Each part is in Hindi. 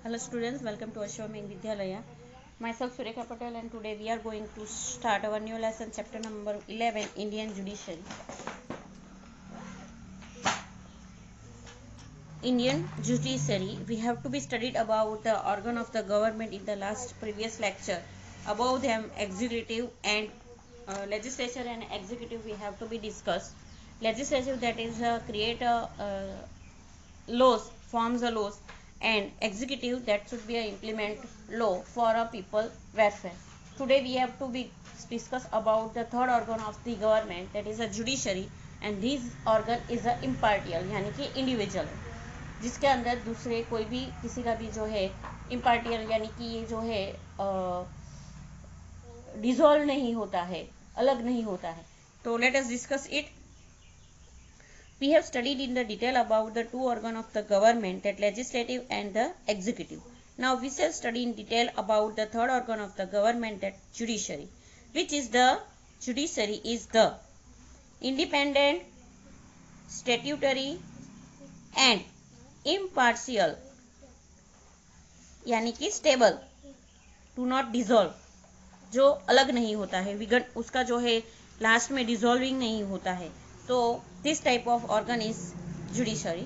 Hello students, welcome to Ashwameng Vidyalaya. Myself Surekha Patel, and today we are going to start our new lesson, chapter number 11, Indian Judiciary. Indian Judiciary, we have to be studied about the organ of the government in the last previous lecture. Above them, executive and legislature and executive we have to be discussed. Legislature, that is create a laws, forms the laws, and executive, that should be a implement law for a people welfare. Today we have to be discuss about the third organ of the government, that is a judiciary, and this organ is a impartial यानी कि इंडिविजुअल, जिसके अंदर दूसरे कोई भी किसी का भी जो है इम्पार्टियल यानी कि ये जो है डिसॉल्व नहीं होता है, अलग नहीं होता है. तो let us discuss it. We have studied in the detail about the two organs of the government, that legislative and the executive. Now we shall study in detail about the third organ of the government, that judiciary. Which is the judiciary is the independent, statutory and impartial यानी कि स्टेबल, टू नॉट डिसॉल्व, जो अलग नहीं होता है, विघटन उसका जो है लास्ट में डिसॉल्विंग नहीं होता है. So this type of organ is judiciary.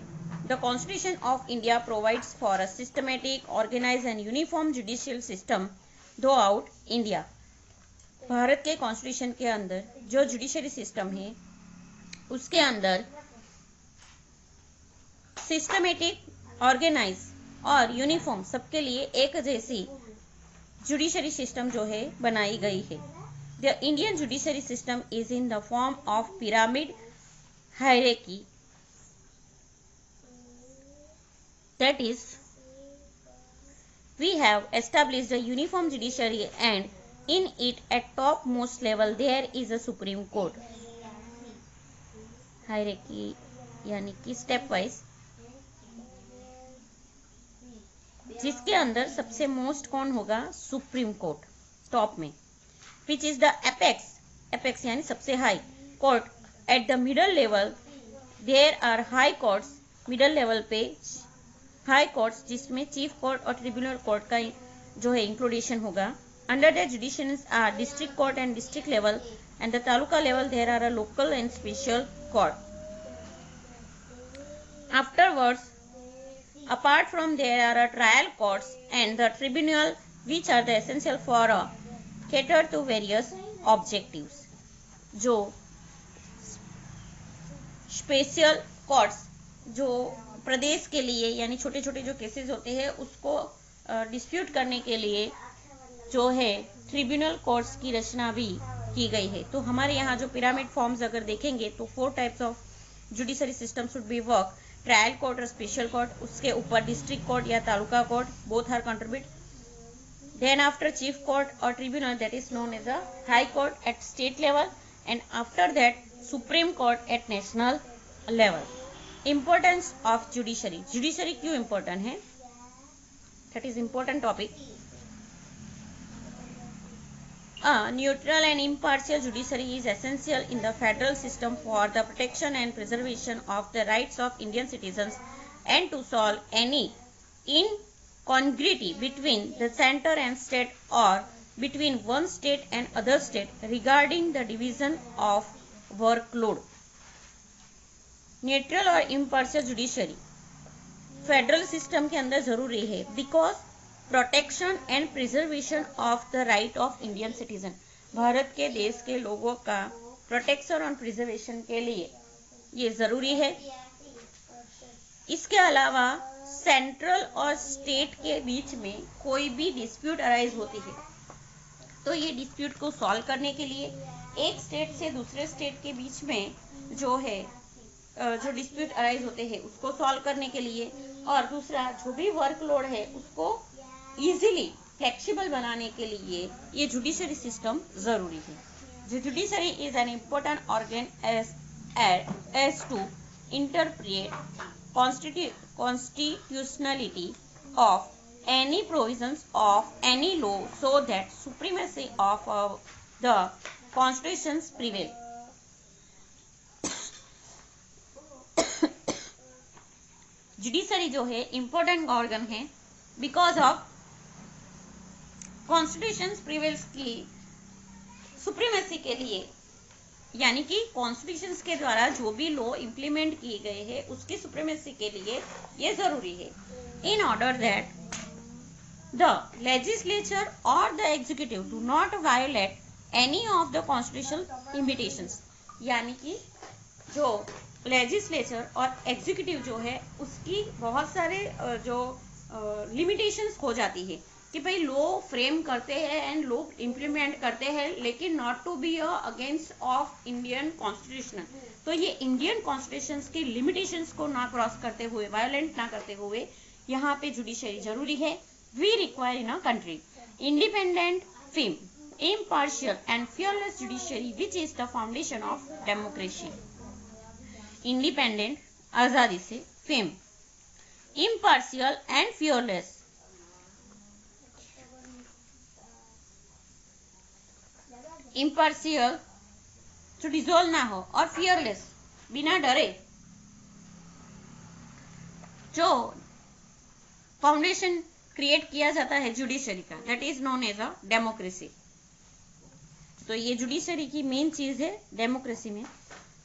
The Constitution of India provides for a systematic, organized and uniform judicial system throughout India. Bharat के कॉन्स्टिट्यूशन के अंदर जो जुडिशरी सिस्टम है उसके अंदर सिस्टमेटिक, ऑर्गेनाइज और यूनिफॉर्म, सबके लिए एक जैसी जुडिशरी सिस्टम जो है बनाई गई है. The Indian judiciary system is in the form of pyramid hierarchy, that is, we have established a uniform judiciary, and in it at topmost level there is a Supreme Court. Hierarchy यानी कि स्टेप वाइज, जिसके अंदर सबसे मोस्ट कौन होगा, सुप्रीम कोर्ट टॉप में. Which is the apex यानी सबसे high court. At the middle level there are high courts, middle level पे high courts जिसमें चीफ कोर्ट और ट्रिब्यूनल कोर्ट का जो है इंक्लूडेशन होगा. Under the jurisdictions are district court and district level, and the taluka level there are a local and special court. Afterwards, apart from there are a trial courts and the tribunal, which are the essential for a cater to various objectives. जो स्पेशल कोर्ट्स जो प्रदेश के लिए यानी छोटे छोटे जो केसेस होते हैं उसको डिस्प्यूट करने के लिए जो है ट्रिब्यूनल कोर्ट्स की रचना भी की गई है. तो हमारे यहाँ जो पिरामिड फॉर्म्स अगर देखेंगे तो 4 types of judiciary system should be work. Trial court और स्पेशल कोर्ट, उसके ऊपर डिस्ट्रिक्ट कोर्ट या taluka court, both are contribute. Then after chief court or tribunal, that is known as a high court at state level, and after that supreme court at national level. Importance of judiciary. Judiciary क्यों important है? That is important topic. A neutral and impartial judiciary is essential in the federal system for the protection and preservation of the rights of Indian citizens and to solve any incongruity between the center and state or between one state and other state regarding the division of workload. Neutral और इम्पार्शियल जुडिशरी फेडरल सिस्टम के अंदर जरूरी है because protection and preservation of the right of Indian citizen. Bharat के देश के लोगों का प्रोटेक्शन और प्रिजर्वेशन के लिए ये जरूरी है. इसके अलावा सेंट्रल और स्टेट के बीच में कोई भी डिस्प्यूट अराइज होती है तो ये डिस्प्यूट को सॉल्व करने के लिए एक स्टेट से दूसरे स्टेट के बीच में जो है जो डिस्प्यूट अराइज होते हैं उसको सॉल्व करने के लिए, और दूसरा जो भी वर्कलोड है उसको इजीली फ्लेक्सिबल बनाने के लिए ये जुडिशरी सिस्टम जरूरी है. The judiciary is an important organ as to interpret constitutionality of any provisions of any law so that supremacy of the constitutions prevail. Judiciary जो है इम्पोर्टेंट ऑर्गन है बिकॉज ऑफ कॉन्स्टिट्यूशन प्रिवेल्स की सुप्रीमेसी के लिए, यानी कि कॉन्स्टिट्यूशन के द्वारा जो भी लॉ इंप्लीमेंट किए गए हैं उसकी सुप्रीमेसी के लिए ये जरूरी है। In order that the legislature और the executive do not violate any of the constitutional limitations, यानी कि जो लेजिस्लेचर और एग्जीक्यूटिव जो है उसकी बहुत सारे जो लिमिटेशंस हो जाती है कि भाई लॉ फ्रेम करते हैं एंड लॉ इम्प्लीमेंट करते हैं, लेकिन not to be against of Indian constitution. तो ये इंडियन कॉन्स्टिट्यूशन के लिमिटेशंस को ना क्रॉस करते हुए, वायोलेंट ना करते हुए यहाँ पे जुडिशरी जरूरी है। We require in a country independent, free, impartial and fearless judiciary which is the foundation of democracy. Independent, आजादी से, fame, impartial and fearless, impartial जो डिजोल्व ना हो, और fearless बिना डरे, जो फाउंडेशन क्रिएट किया जाता है जुडिशरी का, that is known as a democracy. तो ये जुडिशरी की मेन चीज है डेमोक्रेसी में।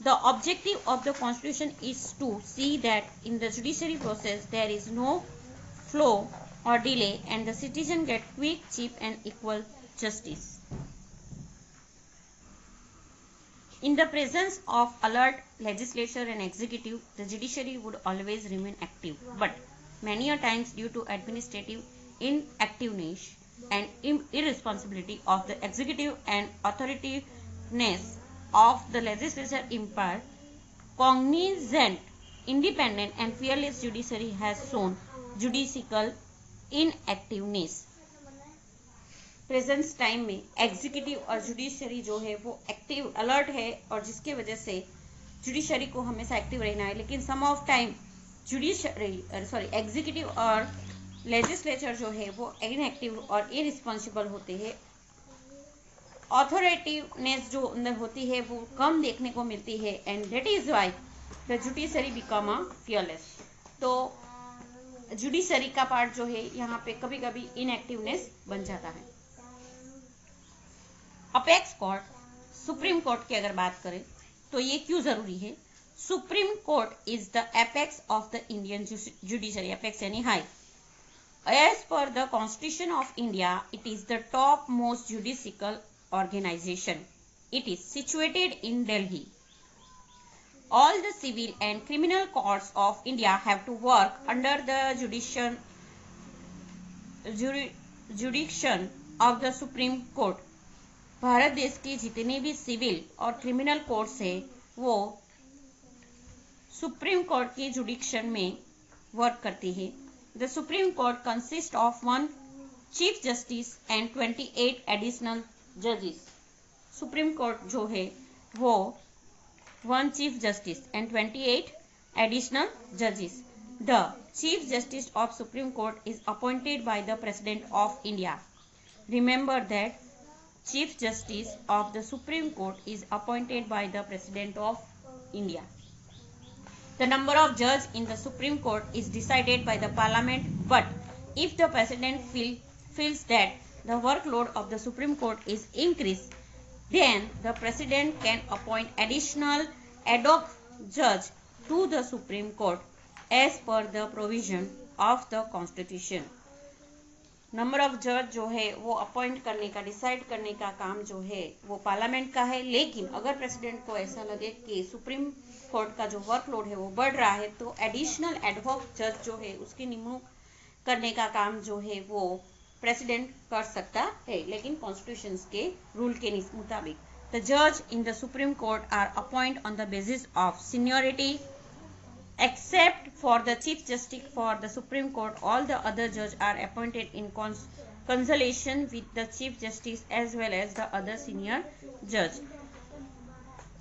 The objective of the constitution is to see that in the judiciary process there is no flow और delay and the citizen get quick, cheap and equal justice. In the presence of alert legislature and executive, the judiciary would always remain active. But many a times, due to administrative inactiveness and irresponsibility of the executive and authoritativeness of the legislature empire, cognizant, independent and fearless judiciary has shown judicial inactiveness. Present time में एग्जीक्यूटिव और जुडिशरी जो है वो एक्टिव, अलर्ट है, और जिसके वजह से जुडिशरी को हमेशा एक्टिव रहना है। लेकिन सम ऑफ टाइम एग्जीक्यूटिव और लेजिस्लेचर जो है वो इनएक्टिव और इररिस्पॉन्सिबल होते हैं। ऑथोरिटिवनेस जो अंदर होती है वो कम देखने को मिलती है, and that is why the judiciary become a fearless. तो जुडिशरी का पार्ट जो है यहाँ पे कभी कभी इनएक्टिवनेस बन जाता है। अपेक्स कोर्ट, सुप्रीम कोर्ट की अगर बात करें तो ये क्यों जरूरी है? Supreme court is the apex of the Indian judiciary, apex यानी हाई। As per the constitution of India, it is the top most judicial organization. It is situated in Delhi. All the civil and criminal courts of India have to work under the jurisdiction of the Supreme Court. Bharat देश के जितने भी सिविल और क्रिमिनल कोर्ट्स है वो सुप्रीम कोर्ट के जुडिक्शन में वर्क करती है। The supreme court consist of 1 chief justice and 28 additional जजेस। सुप्रीम कोर्ट जो है वो 1 चीफ जस्टिस एंड 28 एडिशनल जजेस। The chief justice of supreme court is appointed by the president of India. Remember that chief justice of the supreme court is appointed by the president of India. The number of जज in the supreme court is decided by the parliament, but if the president feels that the workload of the Supreme Court is increased, then the President can appoint additional ad hoc judge to the Supreme Court as per the provision of the Constitution. Number of जज जो है वो अपॉइंट करने का, डिसाइड करने का काम जो है वो पार्लियामेंट का है। लेकिन अगर प्रेसिडेंट को ऐसा लगे कि सुप्रीम कोर्ट का जो वर्कलोड है वो बढ़ रहा है तो एडिशनल एड हॉक जज जो है उसकी नियुक्ति करने का काम जो है वो प्रेसिडेंट कर सकता है, लेकिन कॉन्स्टिट्यूशन के रूल के मुताबिक। द जज in the supreme court are appoint on the basis of seniority, except for the chief justice for the supreme court, all the other जज are appointed in consultation with the chief justice as well as the other senior जज।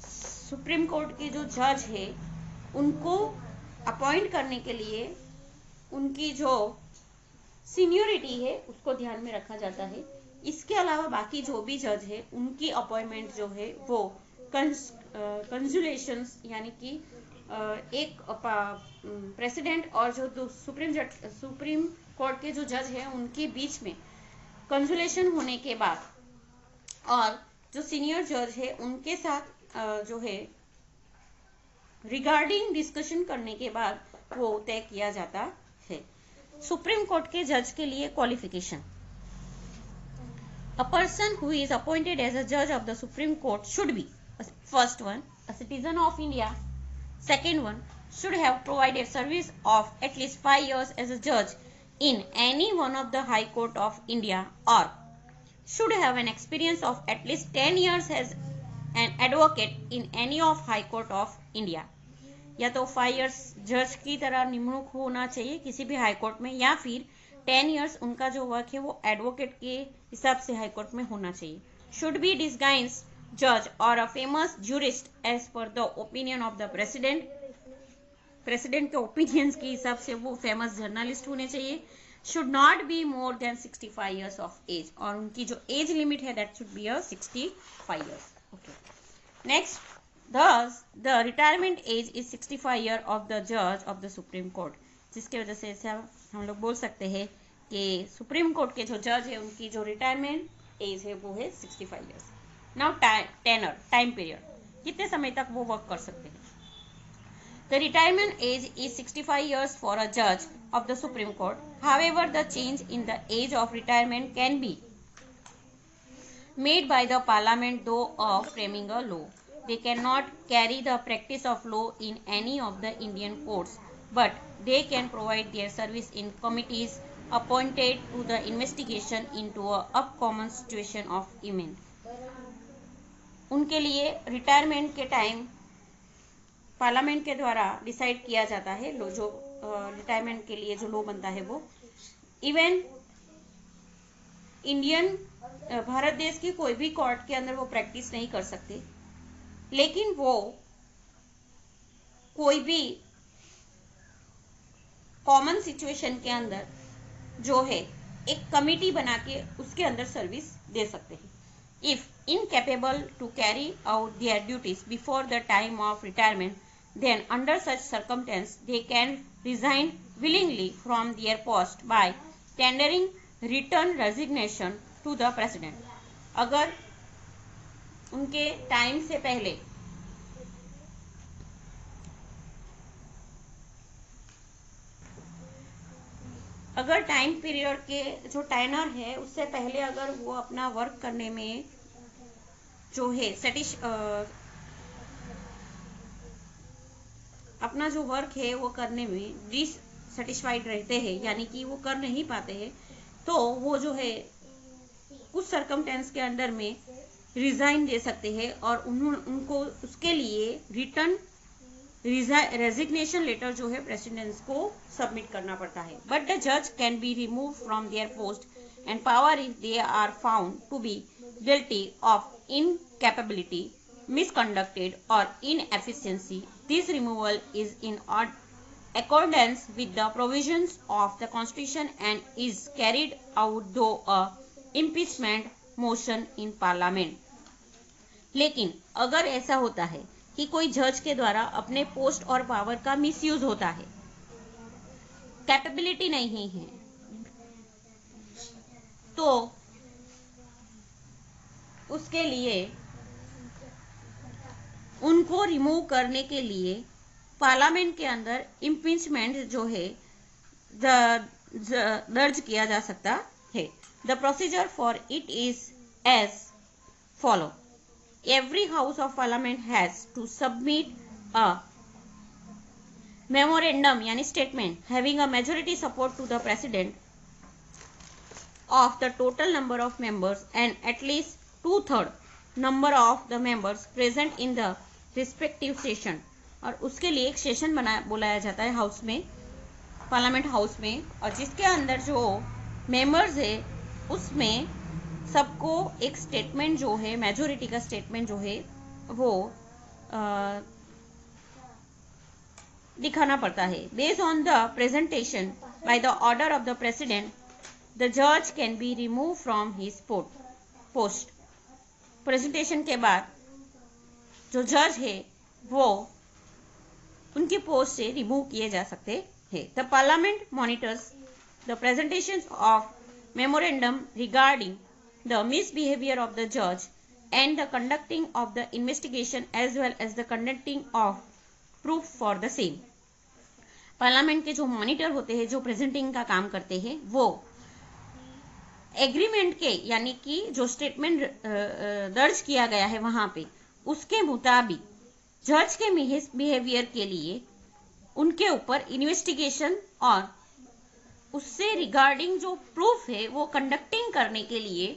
सुप्रीम कोर्ट के जो जज है उनको अपॉइंट करने के लिए उनकी जो सीनियरिटी है उसको ध्यान में रखा जाता है। इसके अलावा बाकी जो भी जज है उनकी अपॉइंटमेंट जो है वो कंसुलेशंस यानी कि एक प्रेसिडेंट और जो सुप्रीम कोर्ट के जो जज है उनके बीच में कंसुलेशन होने के बाद और जो सीनियर जज है उनके साथ जो है रिगार्डिंग डिस्कशन करने के बाद वो तय किया जाता है। सुप्रीम कोर्ट के जज के लिए qualification. A person who is appointed as a judge of the Supreme Court should be, first one, a citizen of India. Second one, should have provided service of at least 5 years as a judge in any one of the High Court of India, or should have an experience of at least 10 years as an advocate in any of High Court of India. या तो 5 years जज की तरह निमणूक होना चाहिए किसी भी हाई कोर्ट में, या फिर 10 years उनका जो वर्क है वो एडवोकेट के हिसाब से हाई कोर्ट में होना चाहिए। शुड बी डिस्गाइज जज और a famous jurist as per the opinion of the president. President के ओपिनियंस के हिसाब से वो फेमस जर्नलिस्ट होने चाहिए। Should not be more than 65 years of age, और उनकी जो एज लिमिट है that should be 65 years। Okay, next, thus the retirement age is 65 year of the judge of the Supreme Court, जिसके वजह से ऐसा हम लोग बोल सकते हैं कि सुप्रीम कोर्ट के जो जज है उनकी जो रिटायरमेंट एज है वो है 65 years। Now tenure, time period, कितने समय तक वो वर्क कर सकते हैं। The retirement age is 65 years for a judge of the Supreme Court. However, the change in the age of retirement can be made by the Parliament though of framing a law. They cannot carry the practice of law in any of the Indian courts, but they can provide their service in committees appointed to the investigation into a upcommon situation of event. उनके लिए रिटायरमेंट के टाइम पार्लियामेंट के द्वारा डिसाइड किया जाता है, जो रिटायरमेंट के लिए जो लॉ बनता है वो इवन इंडियन भारत देश की कोई भी कोर्ट के अंदर वो प्रैक्टिस नहीं कर सकते, लेकिन वो कोई भी कॉमन सिचुएशन के अंदर जो है एक कमिटी बना के उसके अंदर सर्विस दे सकते हैं। If incapable to carry out their duties before the time of retirement, then under such circumstances they can resign willingly from their post by tendering written resignation to the president. अगर उनके टाइम से पहले अगर टाइम पीरियड के जो टाइनर है उससे पहले अगर वो अपना वर्क करने में जो है अपना जो वर्क है वो करने में डिससेटिस्फाइड रहते हैं, यानी कि वो कर नहीं पाते हैं, तो वो जो है कुछ सर्कमस्टेंस के अंडर में रिजाइन दे सकते हैं और उनको उसके लिए रिटर्न रेजिग्नेशन लेटर जो है प्रेसिडेंट को सबमिट करना पड़ता है। बट द जज can be remove from their post and power if they are found to be guilty of incapability, misconducted or inefficiency. This removal is in accordance with the provisions of the Constitution and is carried out through a impeachment motion in Parliament. लेकिन अगर ऐसा होता है कि कोई जज के द्वारा अपने पोस्ट और पावर का मिसयूज होता है, कैपेबिलिटी नहीं है, तो उसके लिए उनको रिमूव करने के लिए पार्लियामेंट के अंदर इम्पीचमेंट जो है दर्ज किया जा सकता है। The procedure for it is as follow. Every house of parliament has to submit a memorandum यानी statement having a majority support to the president of the total number of members and at least 2/3 number of the members present in the respective session। और उसके लिए एक सेशन बुलाया जाता है हाउस में, पार्लियामेंट हाउस में, और जिसके अंदर जो मेंबर्स है उसमें सबको एक स्टेटमेंट जो है मेजोरिटी का स्टेटमेंट जो है वो दिखाना पड़ता है। Based on the presentation by the order of the president, the जज can be remove from his post. Presentation के बाद जो जज है वो उनकी पोस्ट से रिमूव किए जा सकते हैं। The parliament monitors the presentations of memorandum regarding the misbehavior of the judge and the conducting of the investigation as well as the conducting of proof for the same. Parliament के जो मॉनिटर होते हैं, जो प्रेजेंटिंग का काम करते हैं, वो एग्रीमेंट के यानी कि जो स्टेटमेंट दर्ज किया गया है वहां पे, उसके मुताबिक जज के बिहेवियर के लिए उनके ऊपर इन्वेस्टिगेशन और उससे रिगार्डिंग जो प्रूफ है वो कंडक्टिंग करने के लिए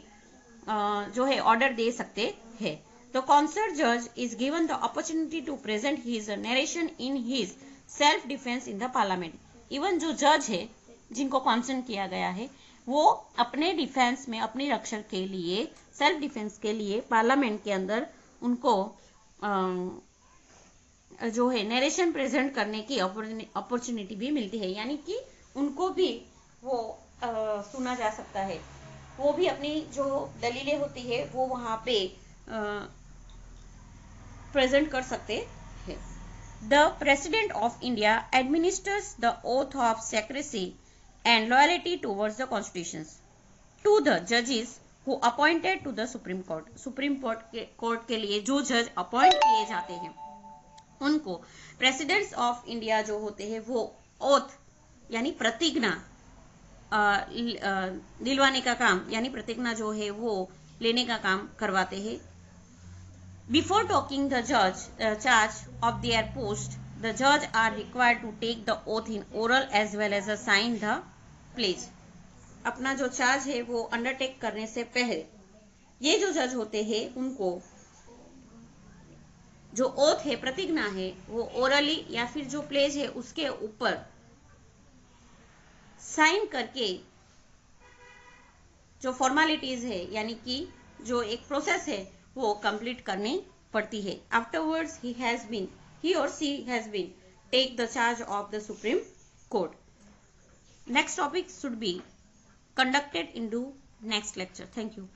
जो है ऑर्डर दे सकते हैं. द कॉन्सर्न जज is given the opportunity to present his narration in his self defence in the parliament. Even जो जज है जिनको कॉन्सर्न किया गया है वो अपने डिफेंस में, अपनी रक्षा के लिए, सेल्फ डिफेंस के लिए पार्लियामेंट के अंदर उनको जो है नरेशन प्रेजेंट करने की अपॉर्चुनिटी भी मिलती है, यानी कि उनको भी वो सुना जा सकता है. वो भी अपनी जो दलीलें होती है वो वहां पे प्रेजेंट कर सकते हैं. The president of India administers the oath of secrecy and loyalty towards the constitution to the जजेस who appointed to the supreme court. Supreme court के लिए जो जज अपॉइंट किए जाते हैं उनको प्रेसिडेंट्स ऑफ इंडिया जो होते हैं वो ओथ यानी प्रतिज्ञा दिलवाने का काम, यानी प्रतिज्ञा जो है वो लेने का काम करवाते हैं. बिफोर टॉकिंग द जज charge of their post, the जज are required to take the oath in oral as well as sign the pledge. अपना जो चार्ज है वो अंडरटेक करने से पहले ये जो जज होते हैं उनको जो ओथ है, प्रतिज्ञा है, वो ओरली या फिर जो प्लेज है उसके ऊपर साइन करके जो फॉर्मेलिटीज है यानी कि जो एक प्रोसेस है वो कंप्लीट करनी पड़ती है. Afterwards he or she has been take the charge of the Supreme Court. Next topic should be conducted into next lecture. Thank you.